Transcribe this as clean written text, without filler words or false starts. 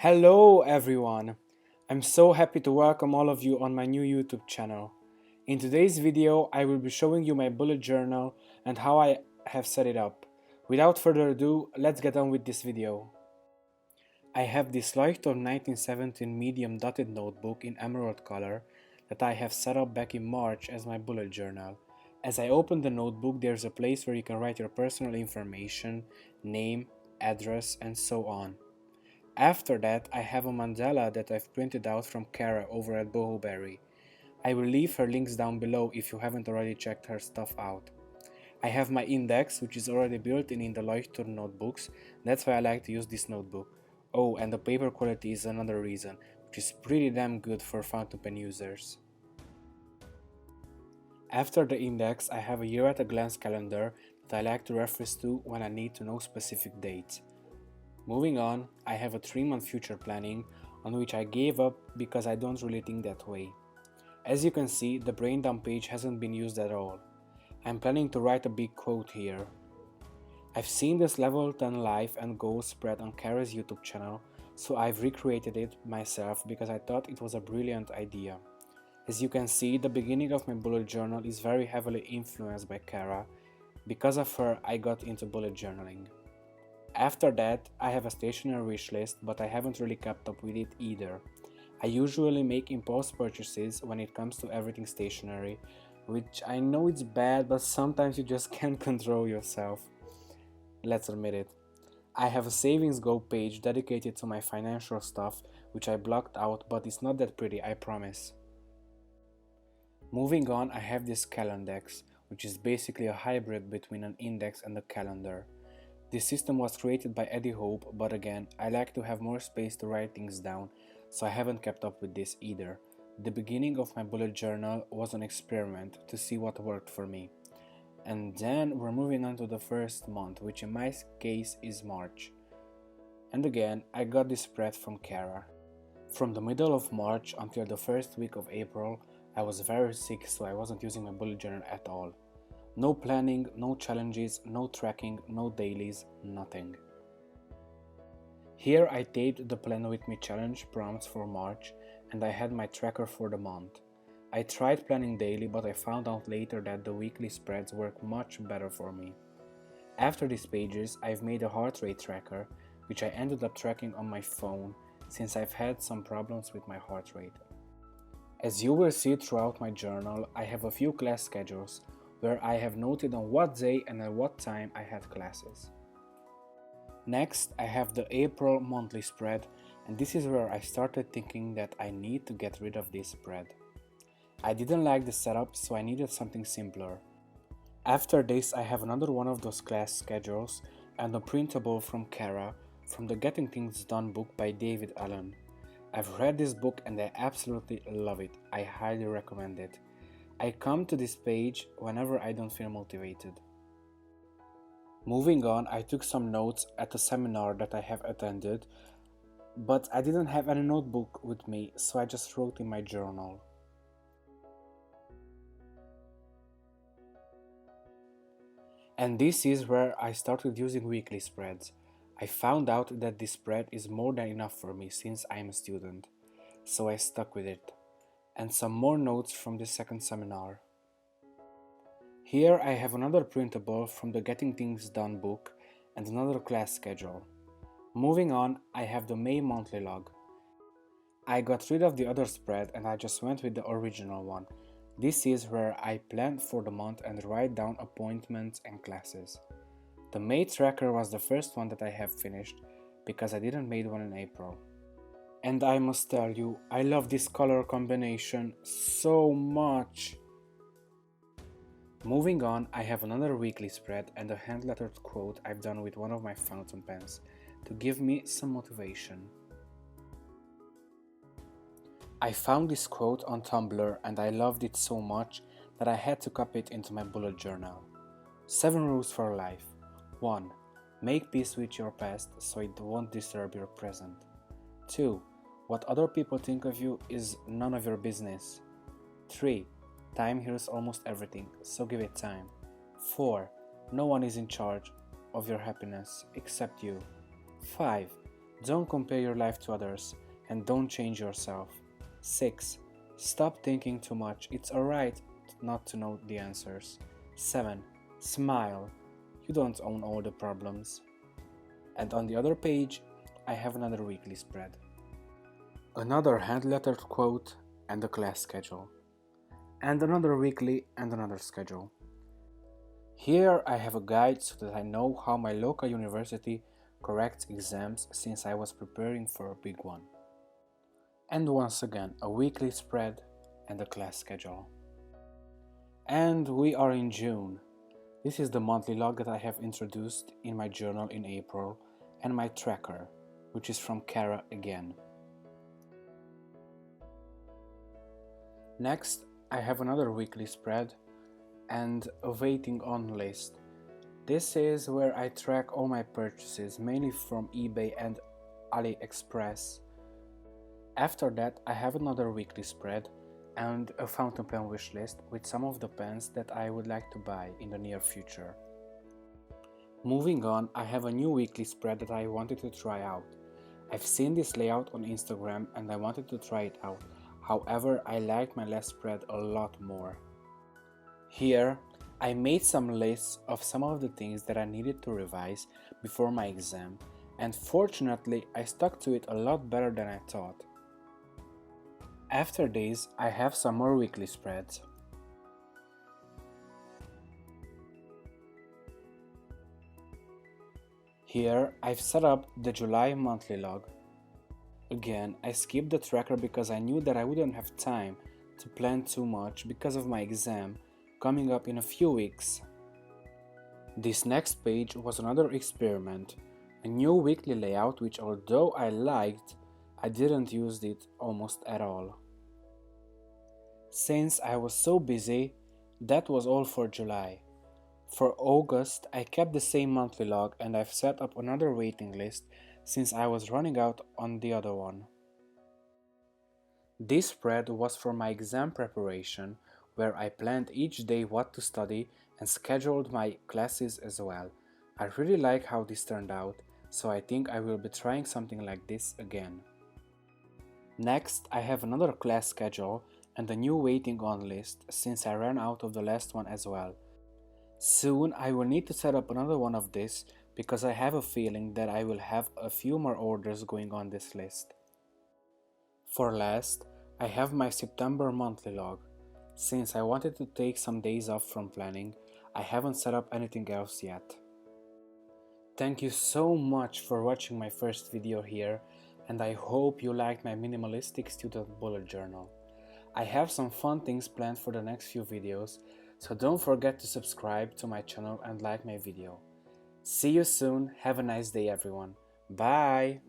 Hello everyone! I'm so happy to welcome all of you on my new YouTube channel. In today's video, I will be showing you my bullet journal and how I have set it up. Without further ado, let's get on with this video. I have this Leuchtturm 1917 medium dotted notebook in emerald color that I have set up back in March as my bullet journal. As I open the notebook, there's a place where you can write your personal information, name, address, and so on. After that, I have a mandala that I've printed out from Kara over at Bohoberry. I will leave her links down below if you haven't already checked her stuff out. I have my index, which is already built in the Leuchtturm notebooks. That's why I like to use this notebook. Oh, and the paper quality is another reason, which is pretty damn good for fountain pen users. After the index, I have a year-at-a-glance calendar that I like to reference to when I need to know specific dates. Moving on, I have a 3-month future planning on which I gave up because I don't really think that way. As you can see, the brain dump page hasn't been used at all. I'm planning to write a big quote here. I've seen this level 10 life and goals spread on Kara's YouTube channel, so I've recreated it myself because I thought it was a brilliant idea. As you can see, the beginning of my bullet journal is very heavily influenced by Kara. Because of her, I got into bullet journaling. After that, I have a stationery wish list, but I haven't really kept up with it either. I usually make impulse purchases when it comes to everything stationery, which I know it's bad, but sometimes you just can't control yourself. Let's admit it. I have a savings goal page dedicated to my financial stuff, which I blocked out, but it's not that pretty, I promise. Moving on, I have this calendex, which is basically a hybrid between an index and a calendar. This system was created by Eddie Hope, but again, I like to have more space to write things down, so I haven't kept up with this either. The beginning of my bullet journal was an experiment to see what worked for me. And then we're moving on to the first month, which in my case is March. And again, I got this spread from Kara. From the middle of March until the first week of April, I was very sick, so I wasn't using my bullet journal at all. No planning, no challenges, no tracking, no dailies, nothing. Here I taped the Plan With Me challenge prompts for March and I had my tracker for the month. I tried planning daily, but I found out later that the weekly spreads work much better for me. After these pages, I've made a heart rate tracker, which I ended up tracking on my phone since I've had some problems with my heart rate. As you will see throughout my journal, I have a few class schedules where I have noted on what day and at what time I had classes. Next, I have the April monthly spread, and this is where I started thinking that I need to get rid of this spread. I didn't like the setup, so I needed something simpler. After this, I have another one of those class schedules and a printable from Kara from the Getting Things Done book by David Allen. I've read this book and I absolutely love it. I highly recommend it. I come to this page whenever I don't feel motivated. Moving on, I took some notes at a seminar that I have attended, but I didn't have any notebook with me, so I just wrote in my journal. And this is where I started using weekly spreads. I found out that this spread is more than enough for me since I'm a student, so I stuck with it. And some more notes from the second seminar. Here I have another printable from the Getting Things Done book and another class schedule. Moving on, I have the May monthly log. I got rid of the other spread and I just went with the original one. This is where I plan for the month and write down appointments and classes. The May tracker was the first one that I have finished because I didn't make one in April. And I must tell you, I love this color combination so much. Moving on, I have another weekly spread and a hand-lettered quote I've done with one of my fountain pens to give me some motivation. I found this quote on Tumblr and I loved it so much that I had to copy it into my bullet journal. 7 rules for life. 1. Make peace with your past so it won't disturb your present. 2. What other people think of you is none of your business. 3. Time heals almost everything, so give it time. 4. No one is in charge of your happiness except you. 5. Don't compare your life to others and don't change yourself. 6. Stop thinking too much. It's alright not to know the answers. 7. Smile. You don't own all the problems. And on the other page, I have another weekly spread. Another hand-lettered quote and a class schedule. And another weekly and another schedule. Here I have a guide so that I know how my local university corrects exams since I was preparing for a big one. And once again, a weekly spread and a class schedule. And we are in June. This is the monthly log that I have introduced in my journal in April and my tracker, which is from Kara again. Next, I have another weekly spread and a waiting on list. This is where I track all my purchases, mainly from eBay and AliExpress. After that, I have another weekly spread and a fountain pen wish list with some of the pens that I would like to buy in the near future. Moving on, I have a new weekly spread that I wanted to try out. I've seen this layout on Instagram and I wanted to try it out. However, I liked my last spread a lot more. Here, I made some lists of some of the things that I needed to revise before my exam, and fortunately, I stuck to it a lot better than I thought. After this, I have some more weekly spreads. Here, I've set up the July monthly log. Again, I skipped the tracker because I knew that I wouldn't have time to plan too much because of my exam coming up in a few weeks. This next page was another experiment, a new weekly layout which, although I liked, I didn't use it almost at all. Since I was so busy, that was all for July. For August, I kept the same monthly log and I've set up another waiting list since I was running out on the other one. This spread was for my exam preparation, where I planned each day what to study and scheduled my classes as well. I really like how this turned out, so I think I will be trying something like this again. Next, I have another class schedule and a new waiting on list since I ran out of the last one as well. Soon I will need to set up another one of this because I have a feeling that I will have a few more orders going on this list. For last, I have my September monthly log. Since I wanted to take some days off from planning, I haven't set up anything else yet. Thank you so much for watching my first video here, and I hope you liked my minimalistic student bullet journal. I have some fun things planned for the next few videos, so don't forget to subscribe to my channel and like my video. See you soon, have a nice day everyone. Bye!